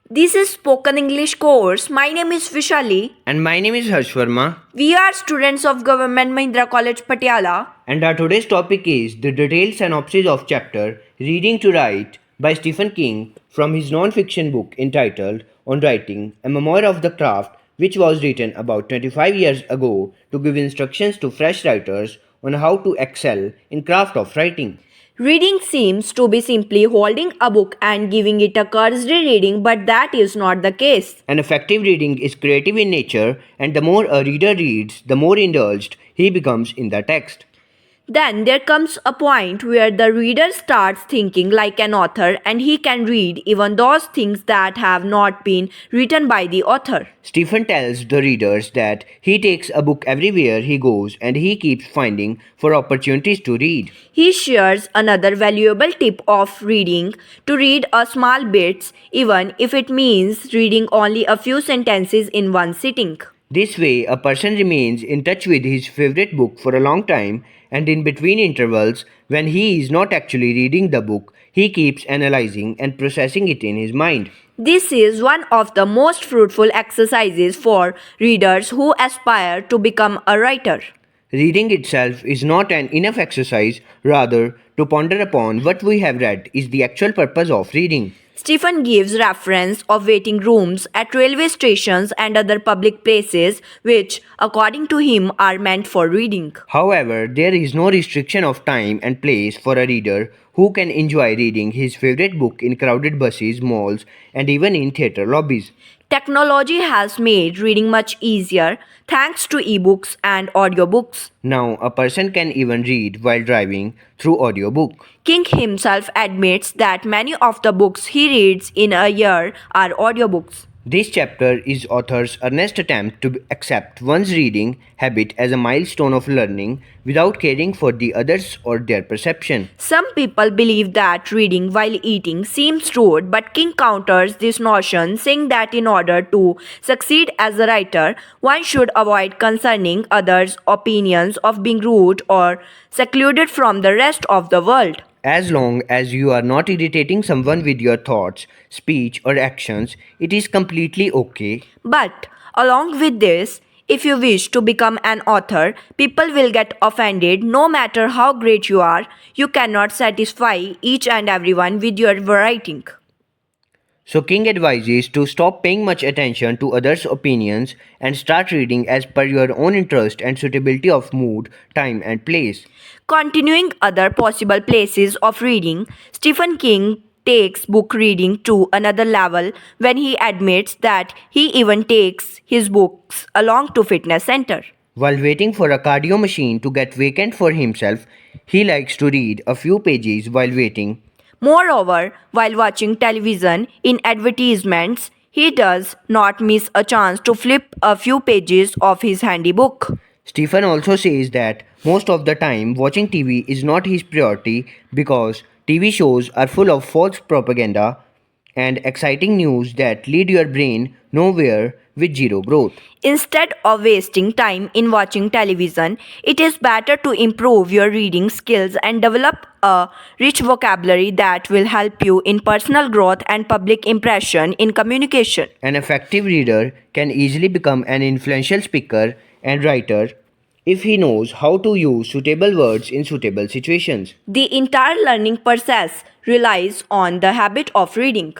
This is Spoken English course. My name is Vishali. And my name is Harsh Verma. We are students of Government Mahindra College Patiala. And our today's topic is the detailed synopsis of chapter Reading to Write by Stephen King from his non-fiction book entitled On Writing, a memoir of the craft, which was written about 25 years ago to give instructions to fresh writers on how to excel in craft of writing. Reading seems to be simply holding a book and giving it a cursory reading, but that is not the case. An effective reading is creative in nature, and the more a reader reads, the more indulged he becomes in the text. Then there comes a point where the reader starts thinking like an author and he can read even those things that have not been written by the author. Stephen tells the readers that he takes a book everywhere he goes and he keeps finding for opportunities to read. He shares another valuable tip of reading to read a small bits even if it means reading only a few sentences in one sitting. This way, a person remains in touch with his favorite book for a long time, and in between intervals, when he is not actually reading the book, he keeps analyzing and processing it in his mind. This is one of the most fruitful exercises for readers who aspire to become a writer. Reading itself is not an enough exercise, rather, to ponder upon what we have read is the actual purpose of reading. Stephen gives reference of waiting rooms at railway stations and other public places which, according to him, are meant for reading. However, there is no restriction of time and place for a reader who can enjoy reading his favorite book in crowded buses, malls, and even in theatre lobbies. Technology has made reading much easier thanks to ebooks and audiobooks. Now, a person can even read while driving through audiobook. King himself admits that many of the books he reads in a year are audiobooks. This chapter is author's earnest attempt to accept one's reading habit as a milestone of learning without caring for the others or their perception. Some people believe that reading while eating seems rude, but King counters this notion, saying that in order to succeed as a writer, one should avoid concerning others' opinions of being rude or secluded from the rest of the world. As long as you are not irritating someone with your thoughts, speech, or actions, it is completely okay. But along with this, if you wish to become an author, people will get offended no matter how great you are. You cannot satisfy each and everyone with your writing. So King advises to stop paying much attention to others' opinions and start reading as per your own interest and suitability of mood, time and place. Continuing other possible places of reading, Stephen King takes book reading to another level when he admits that he even takes his books along to fitness center. While waiting for a cardio machine to get vacant for himself, he likes to read a few pages while waiting. Moreover, while watching television in advertisements, he does not miss a chance to flip a few pages of his handy book. Stephen also says that most of the time watching TV is not his priority because TV shows are full of false propaganda and exciting news that lead your brain nowhere with zero growth. Instead of wasting time in watching television, it is better to improve your reading skills and develop a rich vocabulary that will help you in personal growth and public impression in communication. An effective reader can easily become an influential speaker and writer if he knows how to use suitable words in suitable situations. The entire learning process relies on the habit of reading.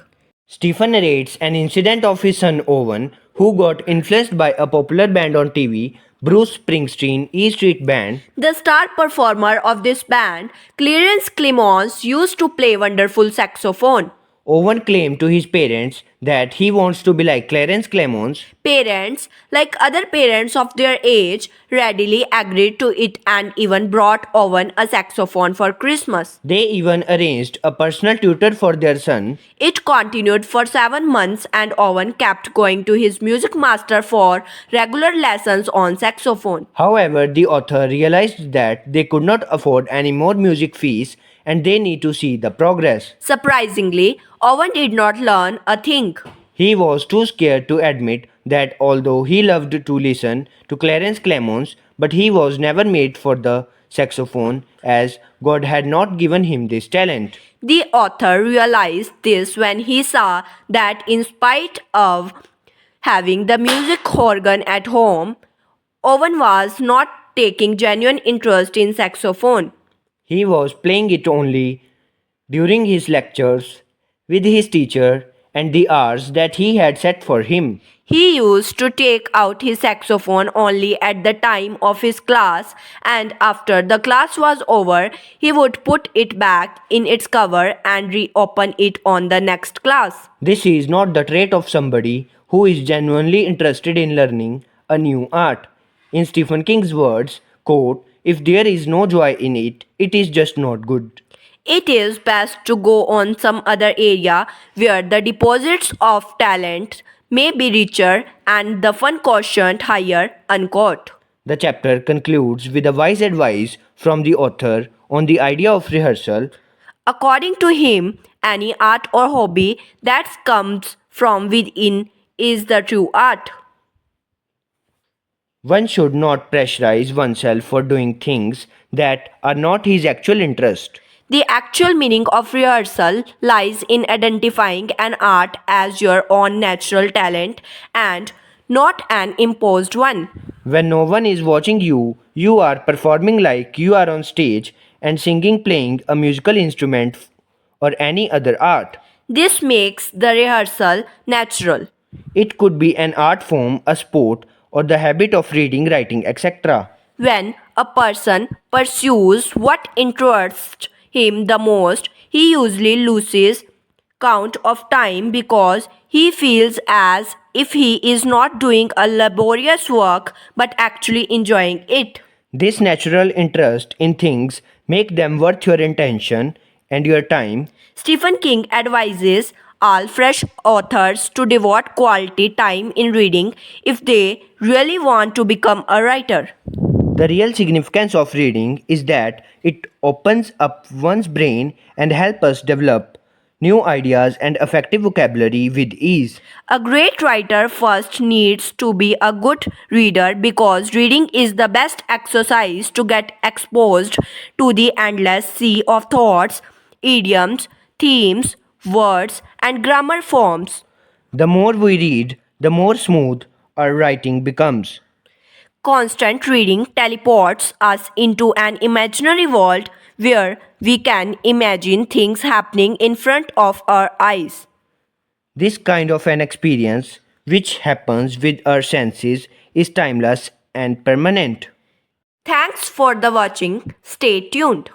Stephen narrates an incident of his son Owen, who got influenced by a popular band on TV, Bruce Springsteen E Street Band. The star performer of this band, Clarence Clemons, used to play wonderful saxophone. Owen claimed to his parents that he wants to be like Clarence Clemons. Parents, like other parents of their age, readily agreed to it and even brought Owen a saxophone for Christmas. They even arranged a personal tutor for their son. It continued for 7 months and Owen kept going to his music master for regular lessons on saxophone. However, the author realized that they could not afford any more music fees and they need to see the progress. Surprisingly, Owen did not learn a thing. He was too scared to admit that although he loved to listen to Clarence Clemons, but he was never made for the saxophone as God had not given him this talent. The author realized this when he saw that, in spite of having the music organ at home, Owen was not taking genuine interest in saxophone. He was playing it only during his lectures with his teacher and the hours that he had set for him. He used to take out his saxophone only at the time of his class, and after the class was over, he would put it back in its cover and reopen it on the next class. This is not the trait of somebody who is genuinely interested in learning a new art. In Stephen King's words, quote, if there is no joy in it, it is just not good. It is best to go on some other area where the deposits of talent may be richer and the fun quotient higher. Unquote. The chapter concludes with a wise advice from the author on the idea of rehearsal. According to him, any art or hobby that comes from within is the true art. One should not pressurize oneself for doing things that are not his actual interest. The actual meaning of rehearsal lies in identifying an art as your own natural talent and not an imposed one. When no one is watching you, you are performing like you are on stage and singing, playing a musical instrument, or any other art. This makes the rehearsal natural. It could be an art form, a sport, or the habit of reading, writing, etc. When a person pursues what interests him the most, he usually loses count of time because he feels as if he is not doing a laborious work but actually enjoying it. This natural interest in things make them worth your attention and your time. Stephen King advises all fresh authors to devote quality time in reading if they really want to become a writer. The real significance of reading is that it opens up one's brain and helps us develop new ideas and effective vocabulary with ease. A great writer first needs to be a good reader because reading is the best exercise to get exposed to the endless sea of thoughts, idioms, themes, words, and grammar forms. The more we read, the more smooth our writing becomes. Constant reading teleports us into an imaginary world where we can imagine things happening in front of our eyes. This kind of an experience, which happens with our senses, is timeless and permanent. Thanks for the watching. Stay tuned.